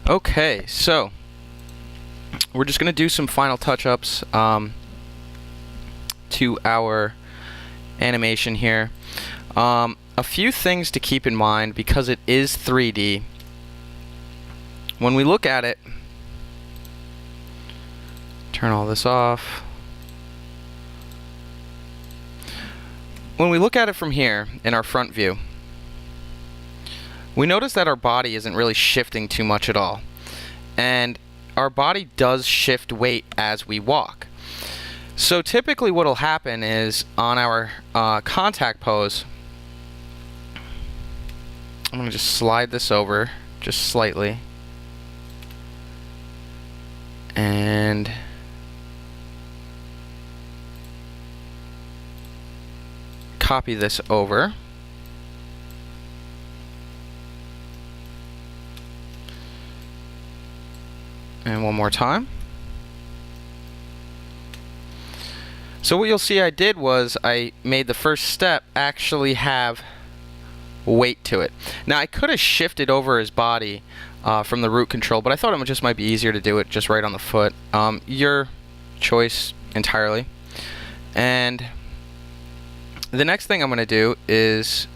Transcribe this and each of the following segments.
Okay, so we're just going to do some final touch-ups to our animation here. A few things to keep in mind because it is 3D. When we look at it, turn all this off. When we look at it from here in our front view, we notice that our body isn't really shifting too much at all. And our body does shift weight as we walk. So typically what will happen is on our contact pose, I'm going to just slide this over just slightly. And copy this over. And one more time. So what you'll see I did was I made the first step actually have weight to it. Now I could have shifted over his body from the root control, but I thought it just might be easier to do it just right on the foot. Your choice entirely. And the next thing I'm going to do is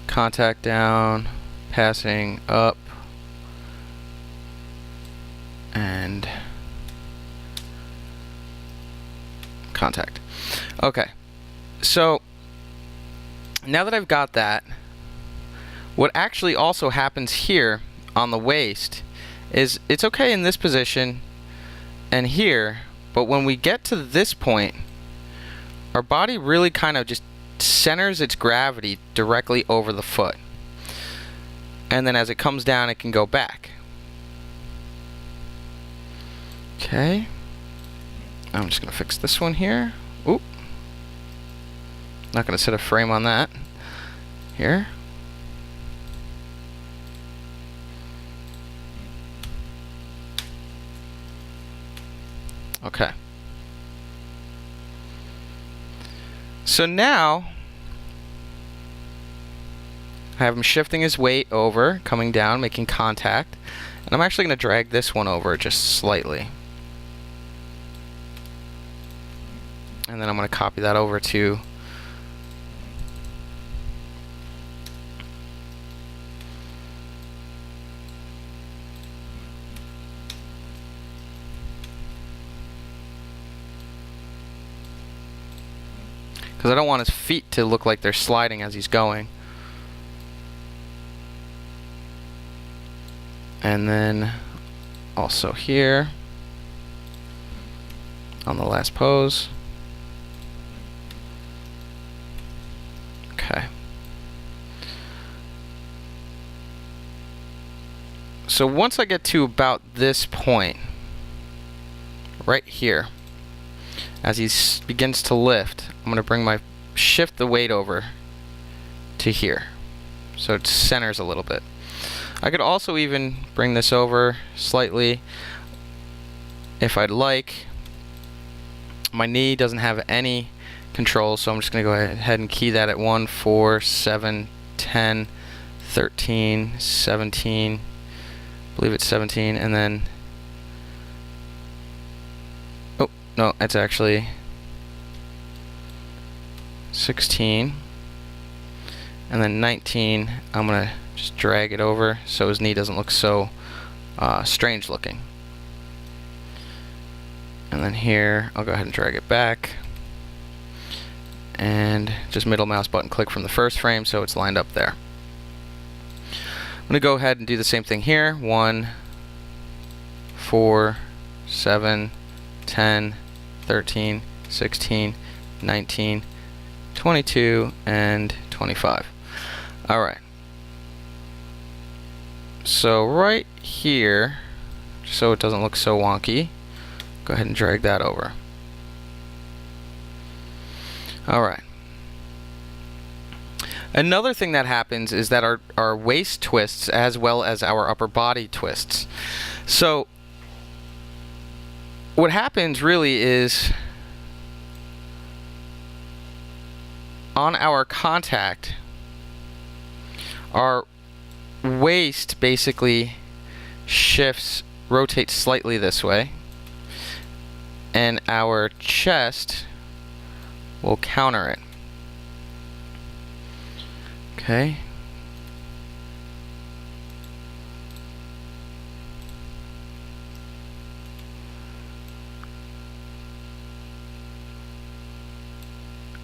contact down, passing up, and contact. Okay, so now that I've got that, what actually also happens here on the waist is it's okay in this position and here, but when we get to this point, our body really kind of just centers its gravity directly over the foot. And then as it comes down, it can go back. Okay. I'm just going to fix this one here. Oop. Not going to set a frame on that. Here. Okay. So now I have him shifting his weight over, coming down, making contact, and I'm actually going to drag this one over just slightly. And then I'm going to copy that over to because I don't want his feet to look like they're sliding as he's going. And then also here on the last pose. Okay. So once I get to about this point, right here, as he begins to lift, I'm going to shift the weight over to here, so it centers a little bit. I could also even bring this over slightly if I'd like. My knee doesn't have any control, so I'm just going to go ahead and key that at 1, 4, 7, 10, 13, 17, I believe it's 17, and then, oh, no, it's actually 16, and then 19, I'm going to just drag it over so his knee doesn't look so strange looking. And then here, I'll go ahead and drag it back. And just middle mouse button click from the first frame so it's lined up there. I'm going to go ahead and do the same thing here. 1, 4, 7, 10, 13, 16, 19, 22, and 25. Alright. So right here, so it doesn't look so wonky, go ahead and drag that over. Alright. Another thing that happens is that our waist twists as well as our upper body twists. So what happens really is on our contact, our waist basically rotates slightly this way, and our chest will counter it. Okay.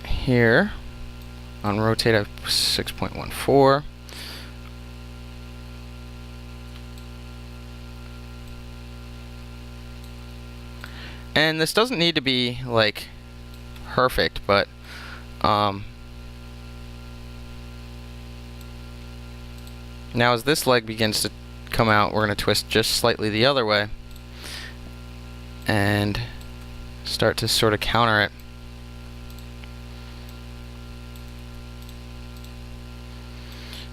Here on rotate at 6.14. And this doesn't need to be like perfect, but now as this leg begins to come out, we're going to twist just slightly the other way and start to sort of counter it.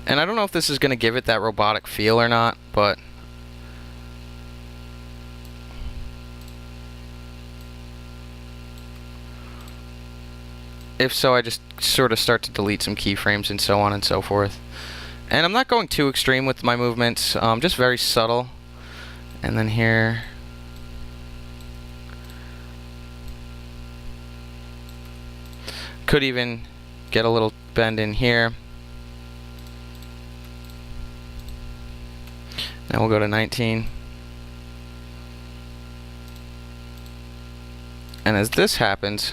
And I don't know if this is going to give it that robotic feel or not, but if so, I just sort of start to delete some keyframes and so on and so forth. And I'm not going too extreme with my movements, just very subtle. And then here, could even get a little bend in here. Now we'll go to 19. And as this happens,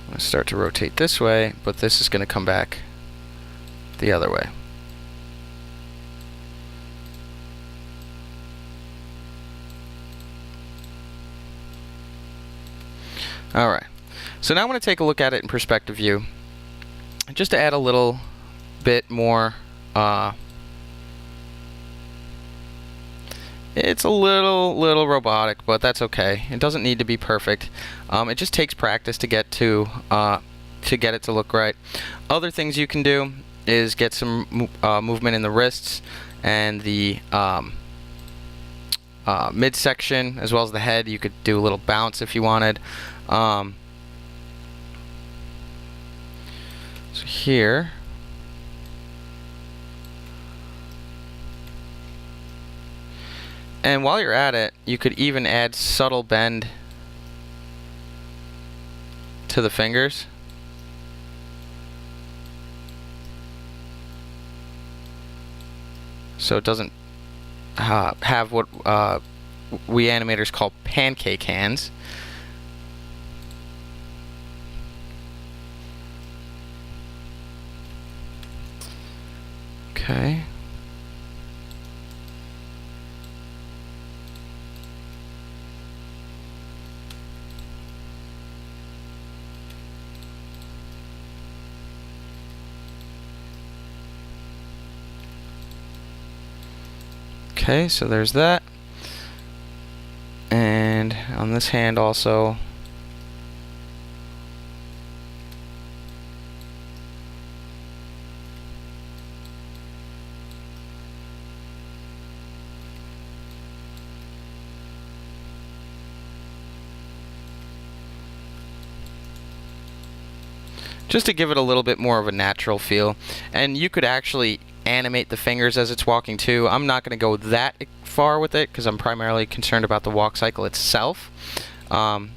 I'm going to start to rotate this way, but this is going to come back the other way. Alright, so now I'm going to take a look at it in perspective view, just to add a little bit more. It's a little robotic, but that's okay. It doesn't need to be perfect. It just takes practice to get it to look right. Other things you can do is get some movement in the wrists and the midsection, as well as the head. You could do a little bounce if you wanted. So here, and while you're at it, you could even add subtle bend to the fingers. So it doesn't have what we animators call pancake hands. Okay. Okay, so there's that. And on this hand also, just to give it a little bit more of a natural feel. And you could actually animate the fingers as it's walking too. I'm not going to go that far with it because I'm primarily concerned about the walk cycle itself. But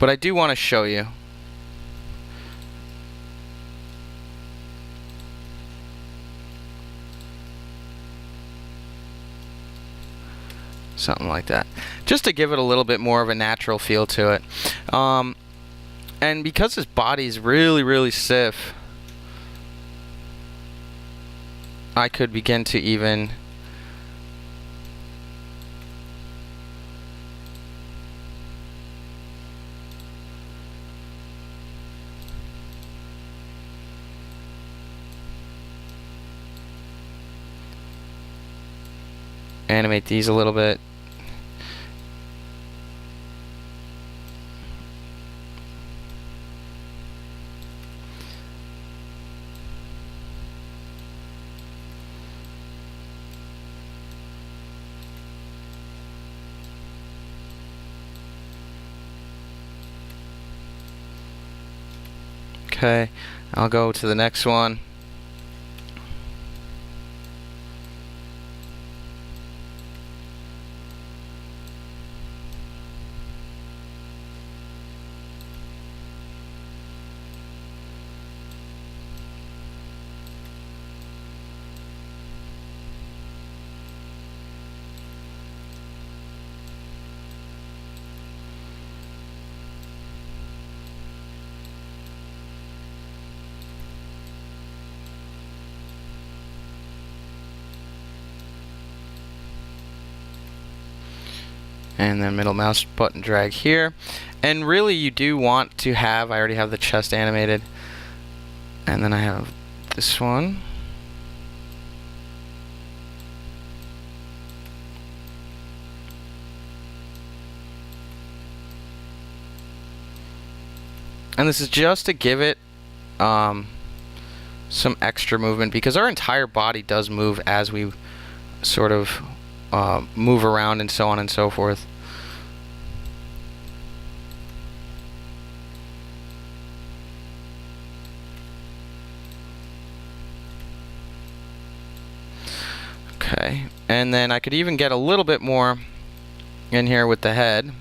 I do want to show you. Something like that. Just to give it a little bit more of a natural feel to it. And because his body's really stiff, I could begin to even animate these a little bit. Okay, I'll go to the next one. And then middle mouse button drag here. And really you do want to have, I already have the chest animated. And then I have this one. And this is just to give it some extra movement, because our entire body does move as we sort of move around and so on and so forth. Okay, and then I could even get a little bit more in here with the head.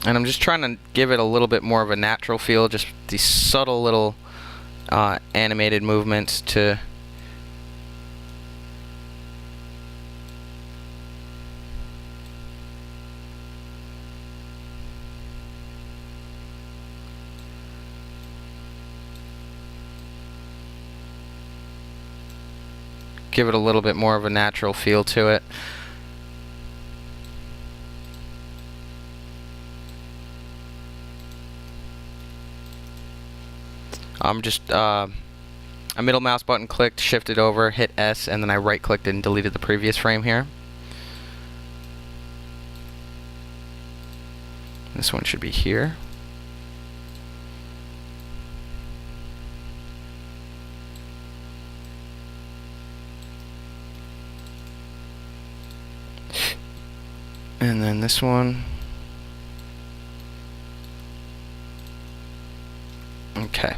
And I'm just trying to give it a little bit more of a natural feel, just these subtle little animated movements to give it a little bit more of a natural feel to it. I'm just a middle mouse button clicked, shifted over, hit S, and then I right clicked and deleted the previous frame here. This one should be here. And then this one. Okay.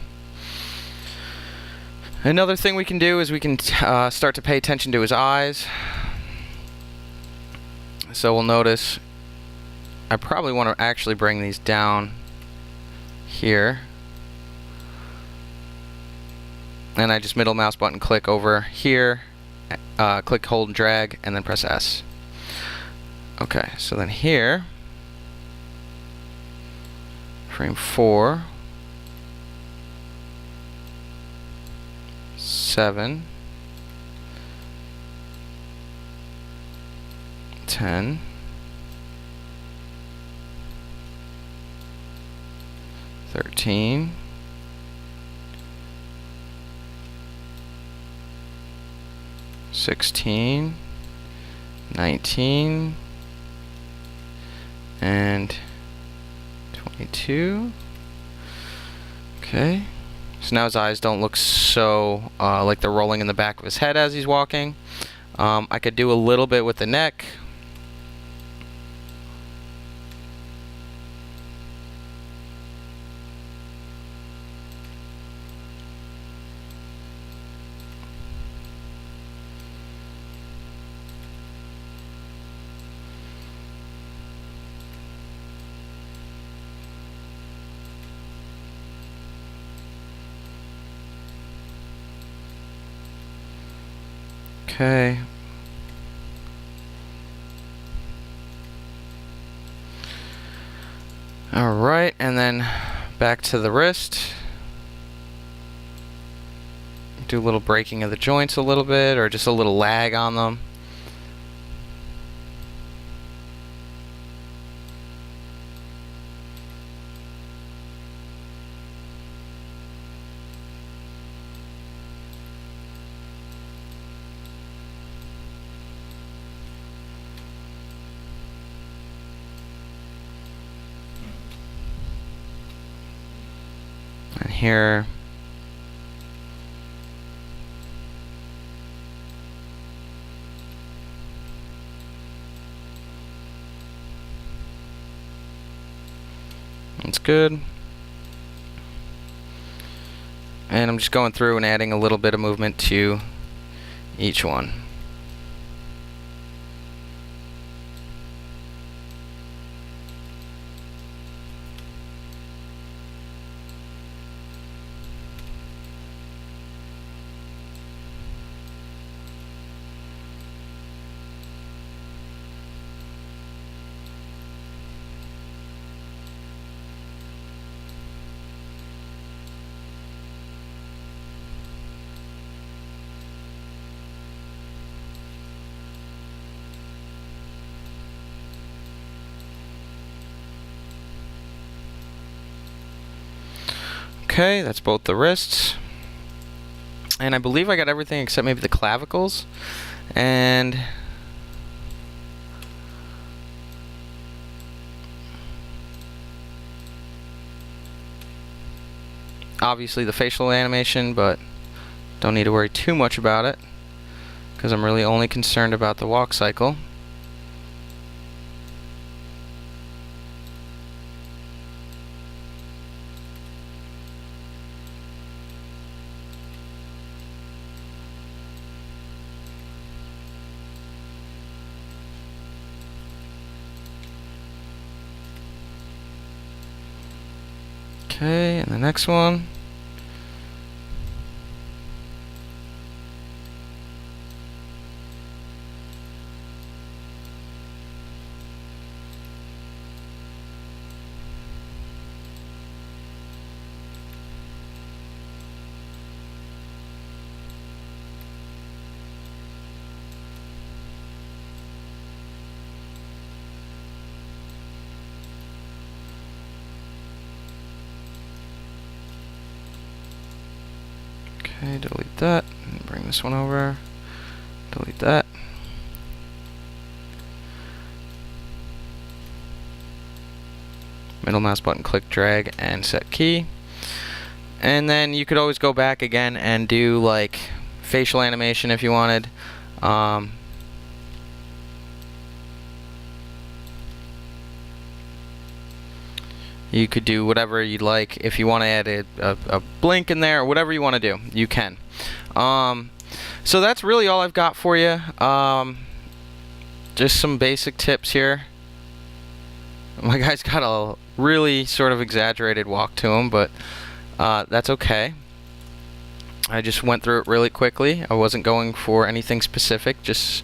Another thing we can do is we can start to pay attention to his eyes. So we'll notice I probably want to actually bring these down here. And I just middle mouse button click over here, click, hold, and drag, and then press S. Okay, so then here, frame 4, 7, 10, 13, 16, 19, and 22. Okay, so now his eyes don't look so like they're rolling in the back of his head as he's walking. I could do a little bit with the neck. Okay. Alright, and then back to the wrist. Do a little breaking of the joints a little bit, or just a little lag on them. And here, That's good. And I'm just going through and adding a little bit of movement to each one. Okay, that's both the wrists. And I believe I got everything except maybe the clavicles. And obviously the facial animation, but don't need to worry too much about it because I'm really only concerned about the walk cycle. Okay, and the next one. Okay, delete that, and bring this one over, delete that. Middle mouse button, click, drag, and set key. And then you could always go back again and do like facial animation if you wanted. You could do whatever you'd like. If you want to add a blink in there or whatever you want to do, you can. So that's really all I've got for you. Just some basic tips here. My guy's got a really sort of exaggerated walk to him, but that's okay. I just went through it really quickly. I wasn't going for anything specific, just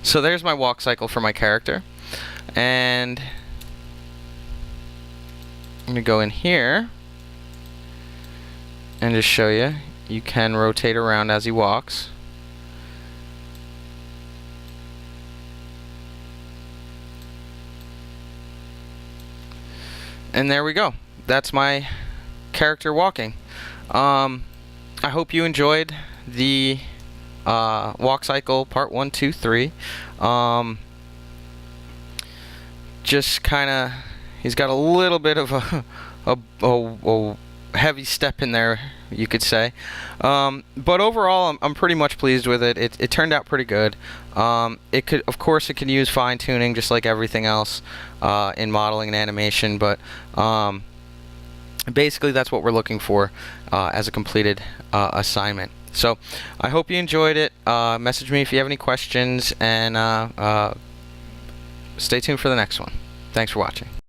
so there's my walk cycle for my character, and I'm going to go in here and just show you. You can rotate around as he walks. And there we go. That's my character walking. I hope you enjoyed the walk cycle part 1, 2, 3. Just kind of, he's got a little bit of a heavy step in there, you could say. But overall, I'm pretty much pleased with it. It turned out pretty good. It could, of course, it can use fine tuning just like everything else in modeling and animation. But basically, that's what we're looking for as a completed assignment. So I hope you enjoyed it. Message me if you have any questions, and stay tuned for the next one. Thanks for watching.